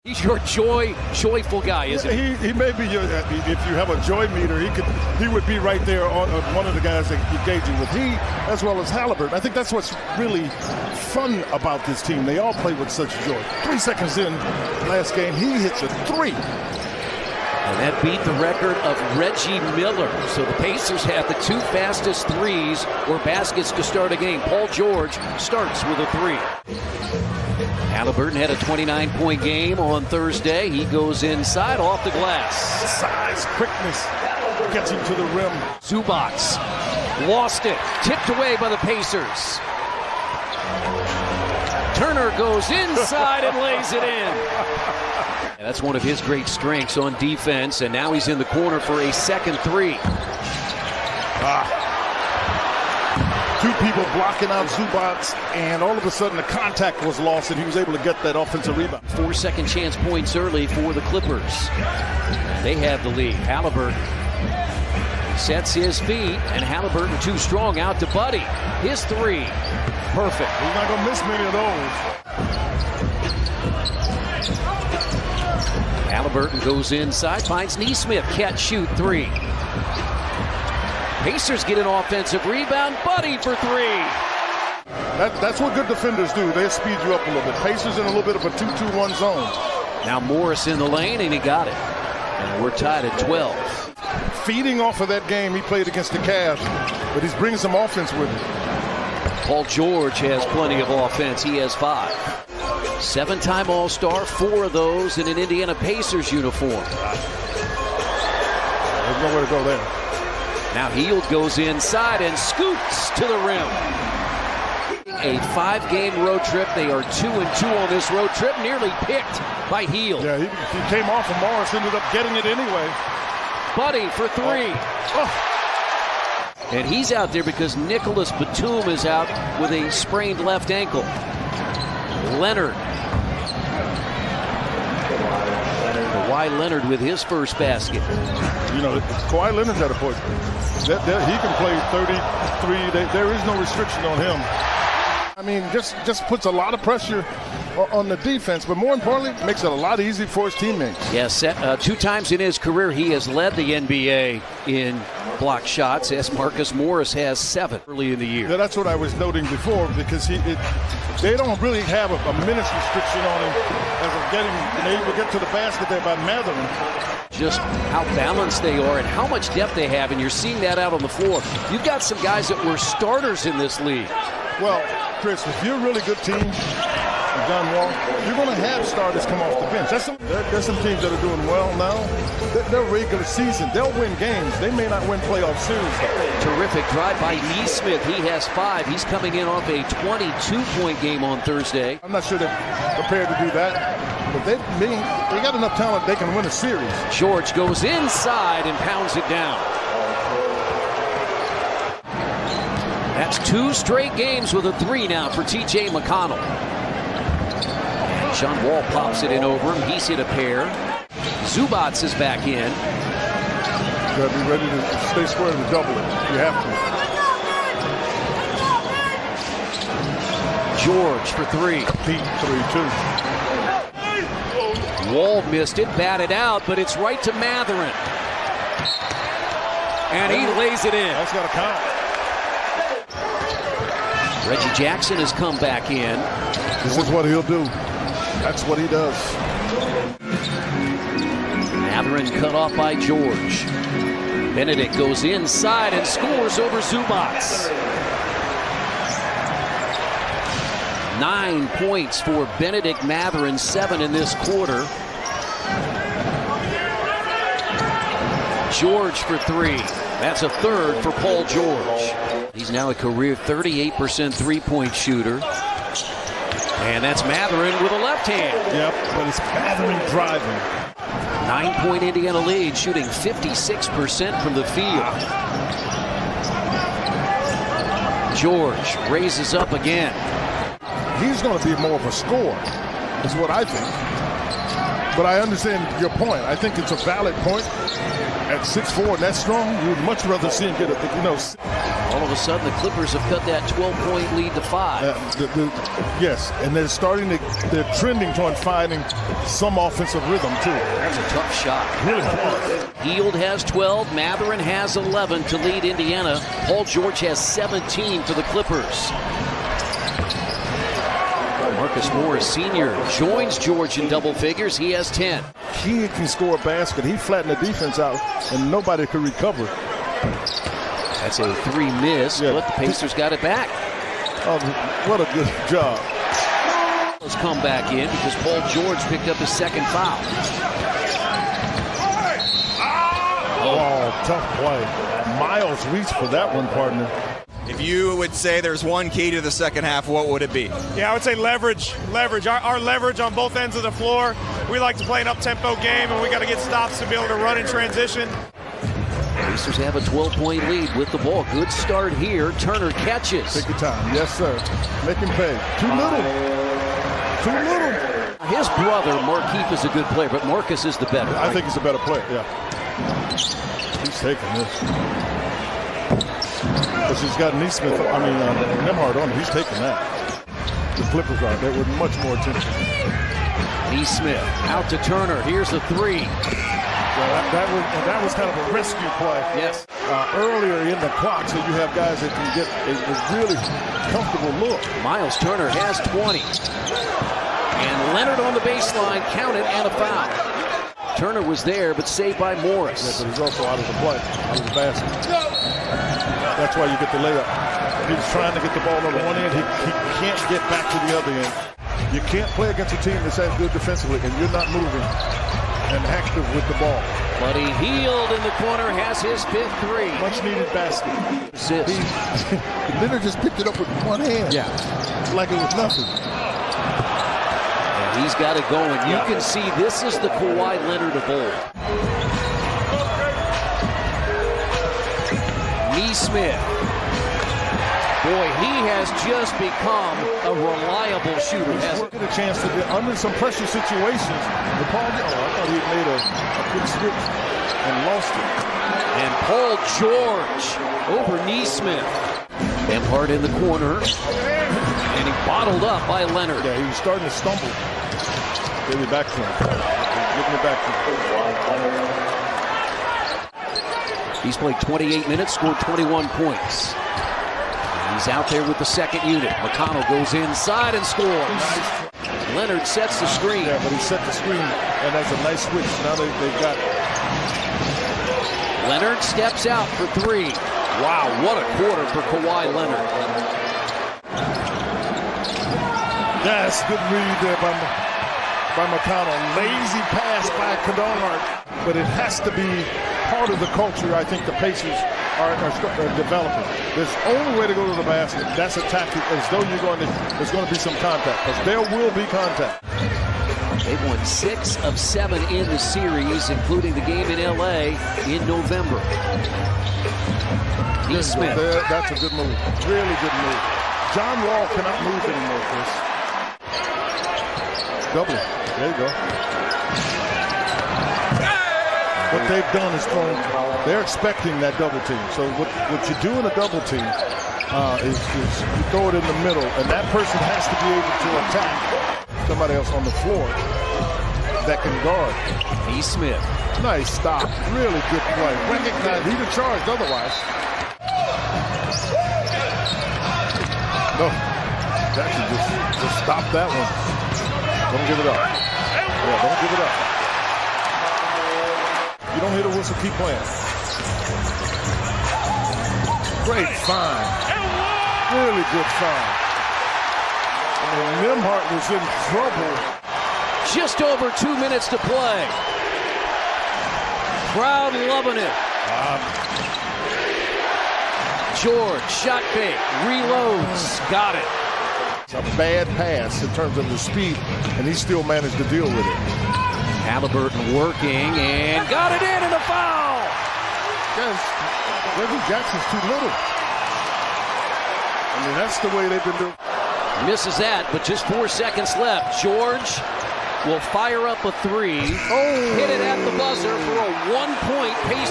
He's your joyful guy, isn't he? He may be your, if you have a joy meter, he would be right there on one of the guys that you're gauging with. He, as well as Halliburton. I think that's what's really fun about this team. They all play with such joy. 3 seconds in last game, he hits a three. And that beat the record of Reggie Miller. So the Pacers have the 2 fastest threes or baskets to start a game. Paul George starts with a 3. Halliburton had a 29-point game on Thursday. He goes inside off the glass. Size, quickness, gets him to the rim. Zubac lost it, tipped away by the Pacers. Turner goes inside and lays it in. That's one of his great strengths on defense, and now he's in the corner for a second 3. Two people blocking out Zubac, and all of a sudden the contact was lost, and he was able to get that offensive rebound. 4 second chance points early for the Clippers. They have the lead. Halliburton sets his feet, and Halliburton too strong out to Buddy. His 3. Perfect. He's not going to miss many of those. Halliburton goes inside, finds Nesmith. Catch, shoot, 3. Pacers get an offensive rebound. Buddy for 3. That's what good defenders do. They speed you up a little bit. Pacers in a little bit of a 2-2-1 zone. Now Morris in the lane, and he got it. And we're tied at 12. Feeding off of that game he played against the Cavs, but he's bringing some offense with him. Paul George has plenty of offense. He has 5. 7-time All-Star, 4 of those in an Indiana Pacers uniform. There's nowhere to go there. Now Hield goes inside and scoots to the rim. A 5-game road trip. They are 2-2 on this road trip, nearly picked by Hield. Yeah, he came off and Morris ended up getting it anyway. Buddy for 3. And he's out there because Nicholas Batum is out with a sprained left ankle. Leonard. Kawhi Leonard with his first basket. You know, Kawhi Leonard's at a point. He can play 33. There is no restriction on him. I mean, just puts a lot of pressure on the defense, but more importantly, makes it a lot easier for his teammates. Yes, 2 times in his career, he has led the NBA in block shots, as Marcus Morris has 7 early in the year. Yeah, that's what I was noting before, because they don't really have a minutes restriction on him as of being able to get to the basket there by Mathurin. Just how balanced they are and how much depth they have, and you're seeing that out on the floor. You've got some guys that were starters in this league. Well, Chris, if you're a really good team, John Wall, you're going to have starters come off the bench. There's some teams that are doing well now. They're regular season. They'll win games. They may not win playoff series, though. Terrific drive by Nesmith. He has 5. He's coming in off a 22-point game on Thursday. I'm not sure they're prepared to do that, but they got enough talent they can win a series. George goes inside and pounds it down. That's 2 straight games with a 3 now for T.J. McConnell. And John Wall pops it in over him. He's hit a pair. Zubac is back in. You got to be ready to stay square and double it if you have to. George for 3. Pete 3-2. Wall missed it, batted out, but it's right to Mathurin. And he lays it in. That's got to count. Reggie Jackson has come back in. This is what he'll do. That's what he does. Mathurin cut off by George. Benedict goes inside and scores over Zubac. 9 points for Benedict Mathurin, 7 in this quarter. George for 3. That's a 3rd for Paul George. He's now a career 38% three-point shooter. And that's Mathurin with a left hand. Yep, but it's Mathurin driving. 9-point Indiana lead, shooting 56% from the field. George raises up again. He's going to be more of a scorer, is what I think. But I understand your point. I think it's a valid point. At 6'4" and that strong, you would much rather see him get a, All of a sudden, the Clippers have cut that 12-point lead to 5. Yes, and they're trending toward finding some offensive rhythm, too. That's a tough shot. Really hard. Hield has 12. Mathurin has 11 to lead Indiana. Paul George has 17 for the Clippers. Marcus Morris Sr. joins George in double figures. He has 10. He can score a basket. He flattened the defense out, and nobody could recover. That's a 3 miss, Yeah. but the Pacers got it back. Oh, what a good job. Let's come back in because Paul George picked up his second foul. Oh, tough play. Miles reached for that one, partner. If you would say there's one key to the second half, what would it be? Yeah, I would say leverage. Our leverage on both ends of the floor. We like to play an up-tempo game, and we got to get stops to be able to run in transition. Pacers have a 12-point lead with the ball. Good start here. Turner catches. Take your time. Yes, sir. Make him pay. Too little. Too little. His brother, Markieff, is a good player, but Marcus is the better. I think he's a better player, yeah. He's taking this. Because he's got Nembhard on him. He's taking that. The Clippers are. They were much more attention. Nesmith out to Turner. Here's the 3. Well, that was kind of a rescue play. Yes. Earlier in the clock, so you have guys that can get a really comfortable look. Miles Turner has 20. And Leonard on the baseline, counted, and a foul. Turner was there, but saved by Morris. Yeah, but he's also out of the play, out of the basket. That's why you get the layup. He's trying to get the ball over one end. He can't get back to the other end. You can't play against a team that's as good defensively, and you're not moving and active with the ball. But he Hield in the corner, has his 5th 3. Much needed basket. Assist. Leonard just picked it up with one hand. Yeah. Like it was nothing. And he's got it going. You can see this is the Kawhi Leonard of old. Nesmith. Boy, he has just become a reliable shooter. He's get a chance to get under some pressure situations. I thought he made a quick switch and lost it. And Paul George over Nesmith. Nembhard in the corner. And he bottled up by Leonard. Yeah, he was starting to stumble. Give it back to him. Giving it back to him. He's played 28 minutes, scored 21 points. He's out there with the second unit. McConnell goes inside and scores. Nice. Leonard sets the screen. Yeah, but he set the screen, and that's a nice switch. Now they've got it. Leonard steps out for 3. Wow, what a quarter for Kawhi Leonard. That's good read there by McConnell. Lazy pass by Kennard, but it has to be part of the culture I think the Pacers are developing. There's only way to go to the basket. That's a tactic, as though there's going to be some contact, because there will be contact. They've won 6 of 7 in the series, including the game in L.A. in November. Nesmith. That's a good move. Really good move. John Wall cannot move anymore, Chris. Double. There you go. What they've done is they're expecting that double team. So what you do in a double team is you throw it in the middle, and that person has to be able to attack somebody else on the floor that can guard. Nesmith. Nice stop. Really good play. Recognize he'd have charged otherwise. No. Jackson just stop that one. Don't give it up. Yeah, don't give it up. You don't hear the whistle, keep playing. Great find. Really good find. And Nembhard was in trouble. Just over 2 minutes to play. Crowd loving it. George, shot fake, reloads, got it. It's a bad pass in terms of the speed, and he still managed to deal with it. Halliburton working and got it in, and a foul. Guys, Reggie Jackson's too little. I mean, that's the way they've been doing. Misses that, but just 4 seconds left. George will fire up a 3. Oh. Hit it at the buzzer for a 1-point pace.